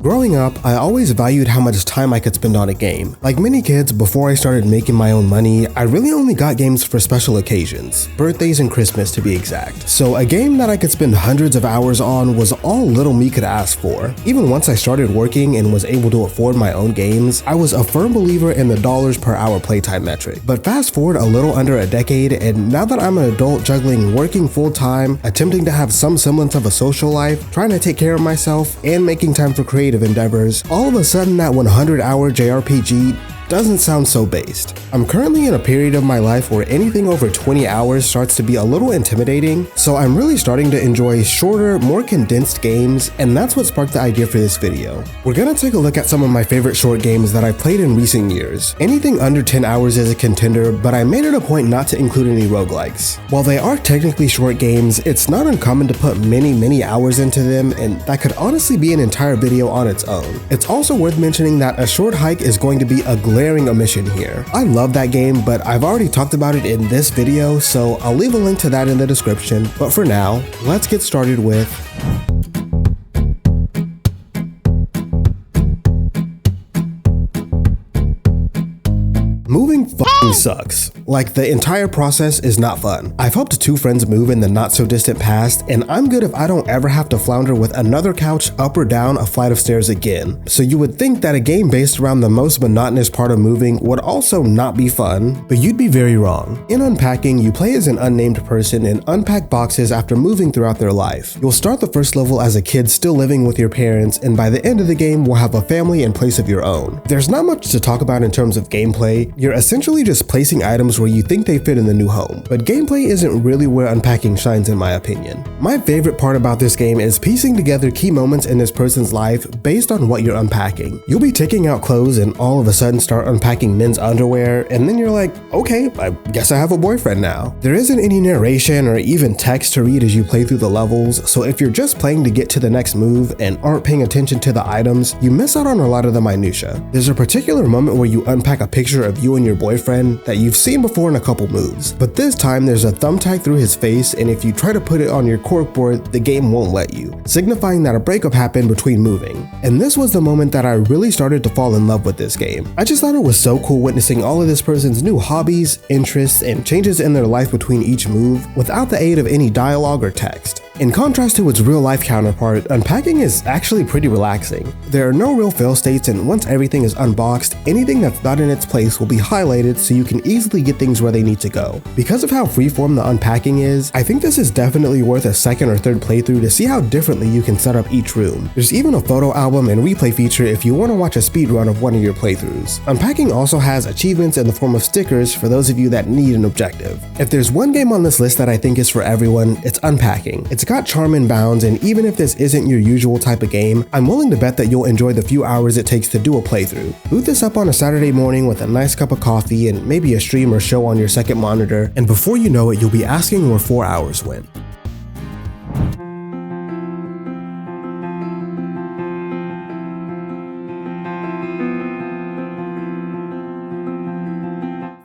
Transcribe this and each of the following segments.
Growing up, I always valued how much time I could spend on a game. Like many kids, before I started making my own money, I really only got games for special occasions, birthdays and Christmas to be exact. So a game that I could spend hundreds of hours on was all little me could ask for. Even once I started working and was able to afford my own games, I was a firm believer in the dollars per hour playtime metric. But fast forward a little under a decade, and now that I'm an adult juggling working full-time, attempting to have some semblance of a social life, trying to take care of myself, and making time for creative endeavors, all of a sudden that 100-hour JRPG doesn't sound so based. I'm currently in a period of my life where anything over 20 hours starts to be a little intimidating, so I'm really starting to enjoy shorter, more condensed games, and that's what sparked the idea for this video. We're gonna take a look at some of my favorite short games that I've played in recent years. Anything under 10 hours is a contender, but I made it a point not to include any roguelikes. While they are technically short games, it's not uncommon to put many hours into them, and that could honestly be an entire video on its own. It's also worth mentioning that A Short Hike is going to be a glaring omission here. I love that game, but I've already talked about it in this video, so I'll leave a link to that in the description. But for now, let's get started with moving fucking sucks. Like, the entire process is not fun. I've helped two friends move in the not so distant past, and I'm good if I don't ever have to flounder with another couch up or down a flight of stairs again. So you would think that a game based around the most monotonous part of moving would also not be fun, but you'd be very wrong. In Unpacking, you play as an unnamed person and unpack boxes after moving throughout their life. You'll start the first level as a kid still living with your parents, and by the end of the game will have a family and place of your own. There's not much to talk about in terms of gameplay. You're essentially just placing items where you think they fit in the new home, but gameplay isn't really where Unpacking shines in my opinion. My favorite part about this game is piecing together key moments in this person's life based on what you're unpacking. You'll be taking out clothes and all of a sudden start unpacking men's underwear, and then you're like, okay, I guess I have a boyfriend now. There isn't any narration or even text to read as you play through the levels, so if you're just playing to get to the next move and aren't paying attention to the items, you miss out on a lot of the minutia. There's a particular moment where you unpack a picture of you and your boyfriend that you've seen before in a couple moves, but this time there's a thumbtack through his face, and if you try to put it on your corkboard, the game won't let you, signifying that a breakup happened between moving. And this was the moment that I really started to fall in love with this game. I just thought it was so cool witnessing all of this person's new hobbies, interests, and changes in their life between each move without the aid of any dialogue or text. In contrast to its real-life counterpart, Unpacking is actually pretty relaxing. There are no real fail states, and once everything is unboxed, anything that's not in its place will be highlighted so you can easily get things where they need to go. Because of how freeform the Unpacking is, I think this is definitely worth a second or third playthrough to see how differently you can set up each room. There's even a photo album and replay feature if you want to watch a speedrun of one of your playthroughs. Unpacking also has achievements in the form of stickers for those of you that need an objective. If there's one game on this list that I think is for everyone, it's Unpacking. It's got charm and bounds, and even if this isn't your usual type of game, I'm willing to bet that you'll enjoy the few hours it takes to do a playthrough. Boot this up on a Saturday morning with a nice cup of coffee and maybe a stream or show on your second monitor, and before you know it, you'll be asking where 4 hours went.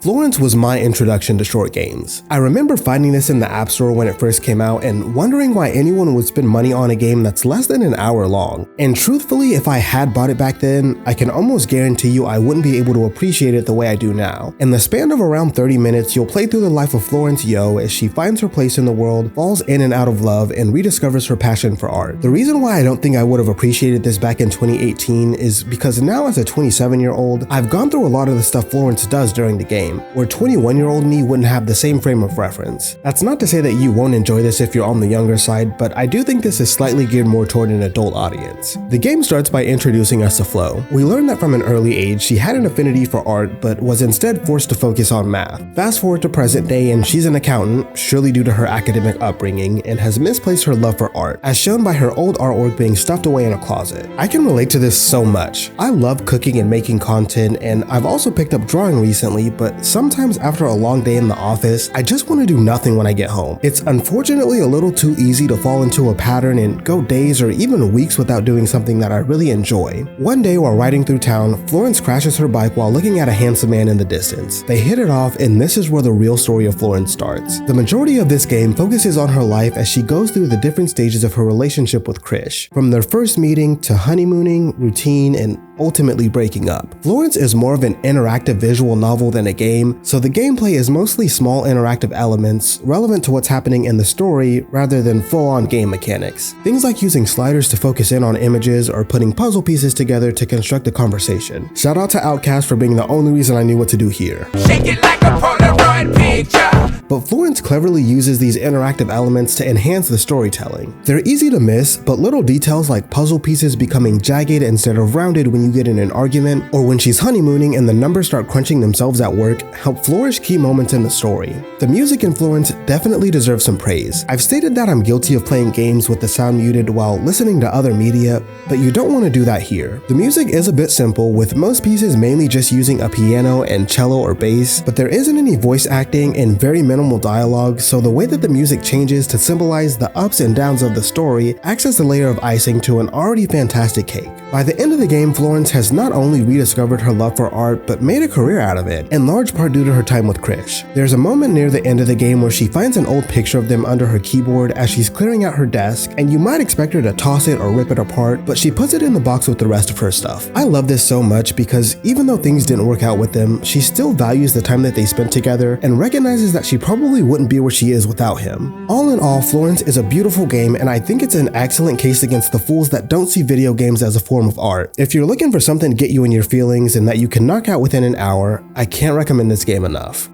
Florence was my introduction to short games. I remember finding this in the App Store when it first came out and wondering why anyone would spend money on a game that's less than an hour long. And truthfully, if I had bought it back then, I can almost guarantee you I wouldn't be able to appreciate it the way I do now. In the span of around 30 minutes, you'll play through the life of Florence Yo as she finds her place in the world, falls in and out of love, and rediscovers her passion for art. The reason why I don't think I would have appreciated this back in 2018 is because now as a 27-year-old, I've gone through a lot of the stuff Florence does during the game, where 21-year-old me wouldn't have the same frame of reference. That's not to say that you won't enjoy this if you're on the younger side, but I do think this is slightly geared more toward an adult audience. The game starts by introducing us to Flo. We learn that from an early age she had an affinity for art, but was instead forced to focus on math. Fast forward to present day and she's an accountant, surely due to her academic upbringing, and has misplaced her love for art, as shown by her old artwork being stuffed away in a closet. I can relate to this so much. I love cooking and making content, and I've also picked up drawing recently, but sometimes after a long day in the office, I just want to do nothing when I get home. It's unfortunately a little too easy to fall into a pattern and go days or even weeks without doing something that I really enjoy. One day while riding through town, Florence crashes her bike while looking at a handsome man in the distance. They hit it off, and this is where the real story of Florence starts. The majority of this game focuses on her life as she goes through the different stages of her relationship with Krish, from their first meeting to honeymooning, routine, and ultimately breaking up. Florence is more of an interactive visual novel than a game, so the gameplay is mostly small interactive elements relevant to what's happening in the story rather than full-on game mechanics. Things like using sliders to focus in on images or putting puzzle pieces together to construct a conversation. Shout out to Outcast for being the only reason I knew what to do here. Shake it like a Polaroid picture. But Florence cleverly uses these interactive elements to enhance the storytelling. They're easy to miss, but little details like puzzle pieces becoming jagged instead of rounded when you get in an argument, or when she's honeymooning and the numbers start crunching themselves at work, help flourish key moments in the story. The music in Florence definitely deserves some praise. I've stated that I'm guilty of playing games with the sound muted while listening to other media, but you don't want to do that here. The music is a bit simple, with most pieces mainly just using a piano and cello or bass, but there isn't any voice acting and very minimal dialogue, so the way that the music changes to symbolize the ups and downs of the story acts as a layer of icing to an already fantastic cake. By the end of the game, Florence has not only rediscovered her love for art, but made a career out of it, in large part due to her time with Krish. There's a moment near the end of the game where she finds an old picture of them under her keyboard as she's clearing out her desk, and you might expect her to toss it or rip it apart, but she puts it in the box with the rest of her stuff. I love this so much because even though things didn't work out with them, she still values the time that they spent together and recognizes that she probably wouldn't be where she is without him. All in all, Florence is a beautiful game, and I think it's an excellent case against the fools that don't see video games as a form of art. If you're looking for something to get you in your feelings and that you can knock out within an hour, I can't recommend this game enough.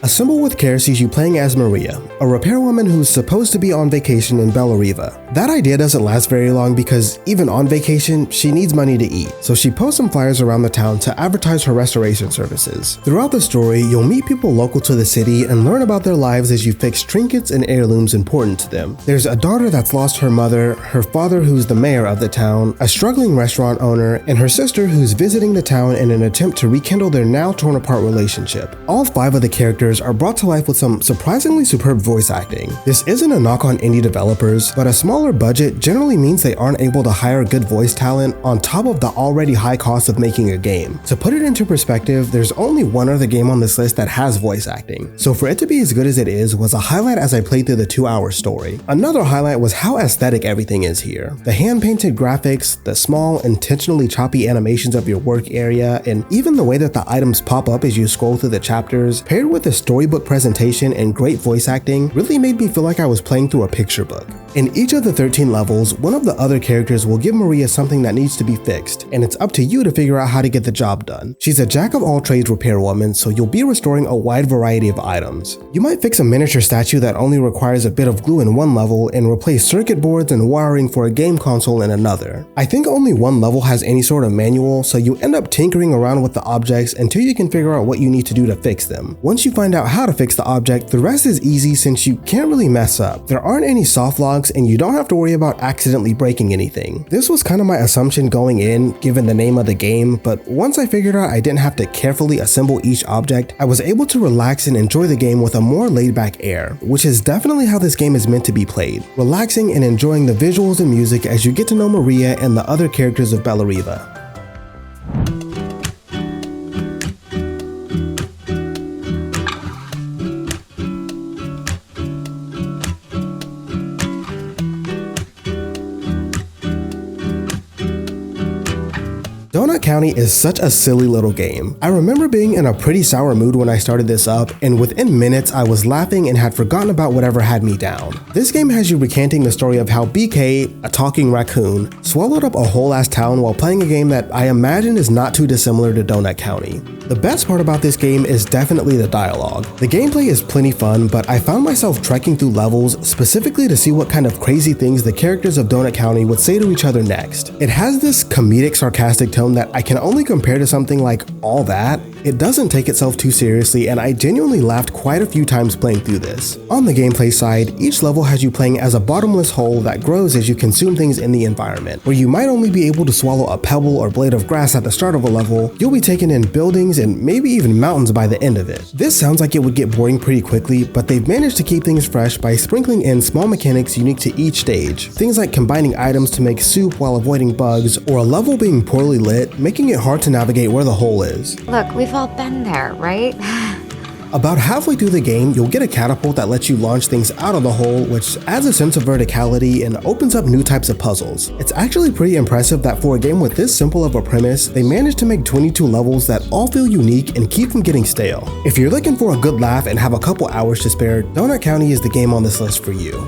Assemble with Care sees you playing as Maria, a repairwoman who's supposed to be on vacation in Bellariva. That idea doesn't last very long because even on vacation, she needs money to eat, so she posts some flyers around the town to advertise her restoration services. Throughout the story, you'll meet people local to the city and learn about their lives as you fix trinkets and heirlooms important to them. There's a daughter that's lost her mother, her father who's the mayor of the town, a struggling restaurant owner, and her sister who's visiting the town in an attempt to rekindle their now torn apart relationship. All 5 of the characters are brought to life with some surprisingly superb voice acting. This isn't a knock on indie developers, but a smaller budget generally means they aren't able to hire good voice talent on top of the already high cost of making a game. To put it into perspective, there's only one other game on this list that has voice acting, so for it to be as good as it is was a highlight as I played through the 2-hour story. Another highlight was how aesthetic everything is here. The hand-painted graphics, the small, intentionally choppy animations of your work area, and even the way that the items pop up as you scroll through the chapters, paired with the storybook presentation and great voice acting, really made me feel like I was playing through a picture book. In each of the 13 levels, one of the other characters will give Maria something that needs to be fixed, and it's up to you to figure out how to get the job done. She's a jack-of-all-trades repairwoman, so you'll be restoring a wide variety of items. You might fix a miniature statue that only requires a bit of glue in one level and replace circuit boards and wiring for a game console in another. I think only one level has any sort of manual, so you end up tinkering around with the objects until you can figure out what you need to do to fix them. Once you find out how to fix the object, the rest is easy since you can't really mess up. There aren't any soft logs and you don't have to worry about accidentally breaking anything. This was kind of my assumption going in, given the name of the game, but once I figured out I didn't have to carefully assemble each object, I was able to relax and enjoy the game with a more laid-back air, which is definitely how this game is meant to be played. Relaxing and enjoying the visuals and music as you get to know Maria and the other characters of Bellariva. Donut County is such a silly little game. I remember being in a pretty sour mood when I started this up, and within minutes I was laughing and had forgotten about whatever had me down. This game has you recanting the story of how BK, a talking raccoon, swallowed up a whole ass town while playing a game that I imagine is not too dissimilar to Donut County. The best part about this game is definitely the dialogue. The gameplay is plenty fun, but I found myself trekking through levels specifically to see what kind of crazy things the characters of Donut County would say to each other next. It has this comedic, sarcastic tone that I can only compare to something like All That. It doesn't take itself too seriously, and I genuinely laughed quite a few times playing through this. On the gameplay side, each level has you playing as a bottomless hole that grows as you consume things in the environment. Where you might only be able to swallow a pebble or blade of grass at the start of a level, you'll be taking in buildings and maybe even mountains by the end of it. This sounds like it would get boring pretty quickly, but they've managed to keep things fresh by sprinkling in small mechanics unique to each stage. Things like combining items to make soup while avoiding bugs, or a level being poorly lit, making it hard to navigate where the hole is. Look, we've all been there, right? About halfway through the game, you'll get a catapult that lets you launch things out of the hole, which adds a sense of verticality and opens up new types of puzzles. It's actually pretty impressive that for a game with this simple of a premise, they managed to make 22 levels that all feel unique and keep from getting stale. If you're looking for a good laugh and have a couple hours to spare, Donut County is the game on this list for you.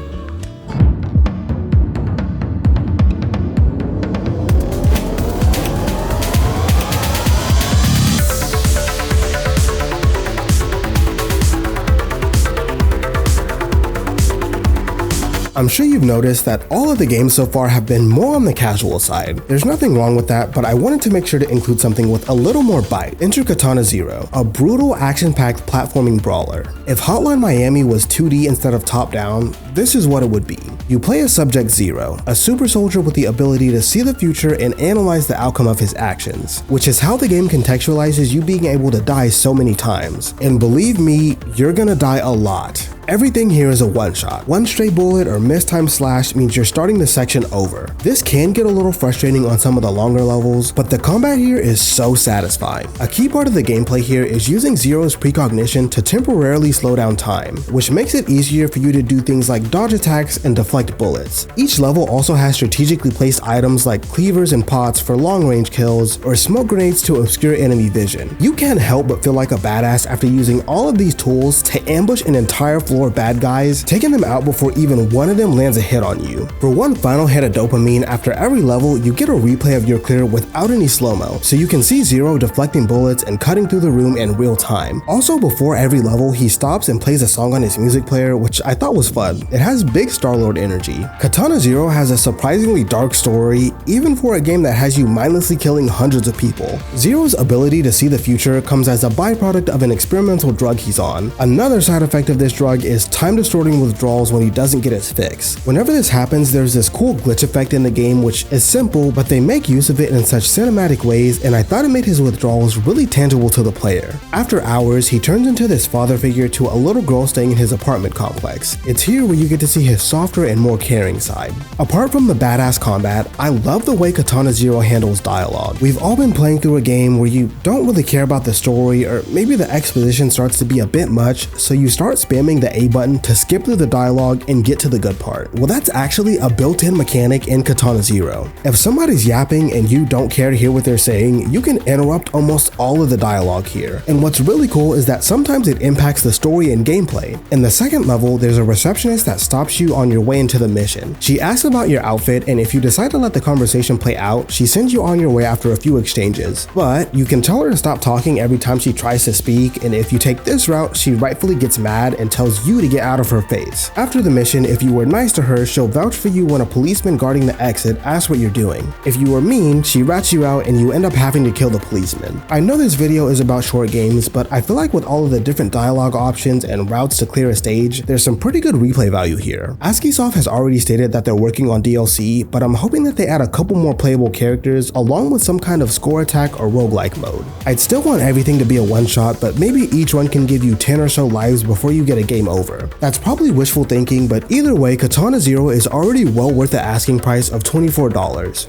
I'm sure you've noticed that all of the games so far have been more on the casual side. There's nothing wrong with that, but I wanted to make sure to include something with a little more bite. Enter Katana ZERO, a brutal action-packed platforming brawler. If Hotline Miami was 2D instead of top-down, this is what it would be. You play as Subject Zero, a super soldier with the ability to see the future and analyze the outcome of his actions, which is how the game contextualizes you being able to die so many times. And believe me, you're gonna die a lot. Everything here is a one-shot. One stray bullet or mistimed slash means you're starting the section over. This can get a little frustrating on some of the longer levels, but the combat here is so satisfying. A key part of the gameplay here is using Zero's precognition to temporarily slow down time, which makes it easier for you to do things like dodge attacks and deflect bullets. Each level also has strategically placed items like cleavers and pots for long-range kills, or smoke grenades to obscure enemy vision. You can't help but feel like a badass after using all of these tools to ambush an entire floor of bad guys, taking them out before even one of them lands a hit on you. For one final hit of dopamine, after every level, you get a replay of your clear without any slow-mo, so you can see Zero deflecting bullets and cutting through the room in real time. Also, before every level, he stops and plays a song on his music player, which I thought was fun. It has big Star-Lord energy. Katana ZERO has a surprisingly dark story, even for a game that has you mindlessly killing hundreds of people. Zero's ability to see the future comes as a byproduct of an experimental drug he's on. Another side effect of this drug is time-distorting withdrawals when he doesn't get his fix. Whenever this happens, there's this cool glitch effect in the game which is simple, but they make use of it in such cinematic ways, and I thought it made his withdrawals really tangible to the player. After hours, he turns into this father figure to a little girl staying in his apartment complex. It's here where you get to see his softer and more caring side. Apart from the badass combat, I love the way Katana ZERO handles dialogue. We've all been playing through a game where you don't really care about the story, or maybe the exposition starts to be a bit much, so you start spamming the A button to skip through the dialogue and get to the good part. Well, that's actually a built-in mechanic in Katana ZERO. If somebody's yapping and you don't care to hear what they're saying, you can interrupt almost all of the dialogue here. And what's really cool is that sometimes it impacts the story and gameplay. In the second level, there's a receptionist that stops you on your way into the mission. She asks about your outfit, and if you decide to let the conversation play out, she sends you on your way after a few exchanges. But you can tell her to stop talking every time she tries to speak, and if you take this route, she rightfully gets mad and tells you to get out of her face. After the mission, if you were nice to her, she'll vouch for you when a policeman guarding the exit asks what you're doing. If you were mean, she rats you out and you end up having to kill the policeman. I know this video is about short games, but I feel like with all of the different dialogue options and routes to clear a stage, there's some pretty good replay value here. ASCIIsoft has already stated that they're working on DLC, but I'm hoping that they add a couple more playable characters along with some kind of score attack or roguelike mode. I'd still want everything to be a one-shot, but maybe each one can give you 10 or so lives before you get a game over. That's probably wishful thinking, but either way, Katana ZERO is already well worth the asking price of $24.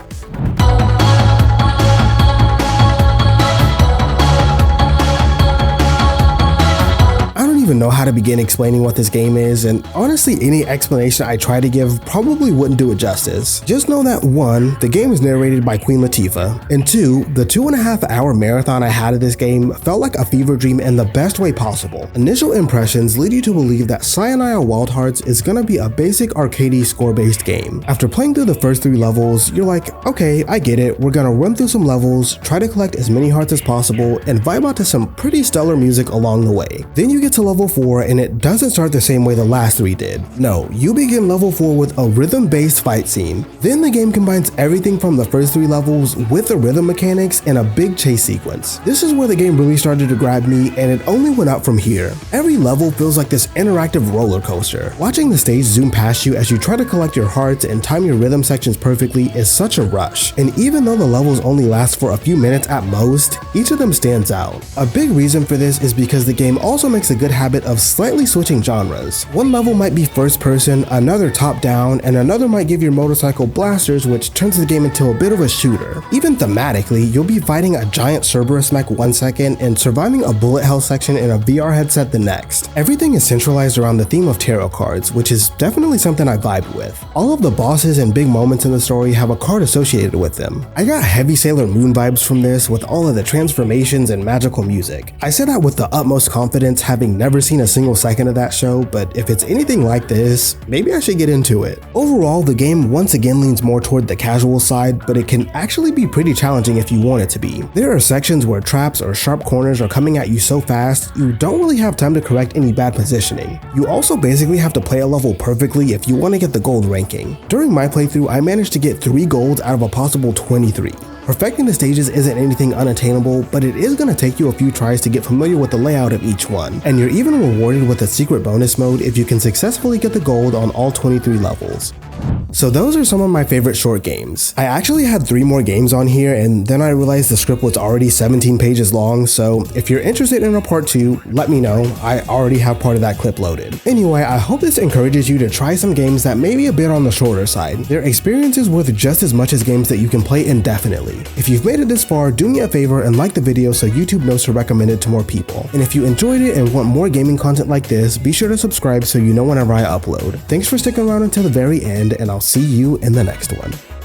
Even know how to begin explaining what this game is, and honestly any explanation I try to give probably wouldn't do it justice. Just know that 1, the game is narrated by Queen Latifah, and 2, the 2.5 hour marathon I had of this game felt like a fever dream in the best way possible. Initial impressions lead you to believe that Sayonara Wild Hearts is gonna be a basic arcadey score-based game. After playing through the first 3 levels, you're like, okay, I get it, we're gonna run through some levels, try to collect as many hearts as possible, and vibe out to some pretty stellar music along the way. Then you get to level 4, and it doesn't start the same way the last 3 did. No, you begin level 4 with a rhythm-based fight scene. Then the game combines everything from the first 3 levels with the rhythm mechanics and a big chase sequence. This is where the game really started to grab me, and it only went up from here. Every level feels like this interactive roller coaster. Watching the stage zoom past you as you try to collect your hearts and time your rhythm sections perfectly is such a rush. And even though the levels only last for a few minutes at most, each of them stands out. A big reason for this is because the game also makes a good habit of slightly switching genres. One level might be first person, another top down, and another might give your motorcycle blasters, which turns the game into a bit of a shooter. Even thematically, you'll be fighting a giant Cerberus mech one second and surviving a bullet hell section in a VR headset the next. Everything is centralized around the theme of tarot cards, which is definitely something I vibed with. All of the bosses and big moments in the story have a card associated with them. I got heavy Sailor Moon vibes from this with all of the transformations and magical music. I say that with the utmost confidence, having never seen a single second of that show, but if it's anything like this, maybe I should get into it. Overall, the game once again leans more toward the casual side, but it can actually be pretty challenging if you want it to be. There are sections where traps or sharp corners are coming at you so fast, you don't really have time to correct any bad positioning. You also basically have to play a level perfectly if you want to get the gold ranking. During my playthrough, I managed to get 3 golds out of a possible 23. Perfecting the stages isn't anything unattainable, but it is going to take you a few tries to get familiar with the layout of each one, and you're even rewarded with a secret bonus mode if you can successfully get the gold on all 23 levels. So those are some of my favorite short games. I actually had 3 more games on here, and then I realized the script was already 17 pages long, so if you're interested in a part 2, let me know. I already have part of that clip loaded. Anyway, I hope this encourages you to try some games that may be a bit on the shorter side. Their experience is worth just as much as games that you can play indefinitely. If you've made it this far, do me a favor and like the video so YouTube knows to recommend it to more people. And if you enjoyed it and want more gaming content like this, be sure to subscribe so you know whenever I upload. Thanks for sticking around until the very end, and I'll see you in the next one.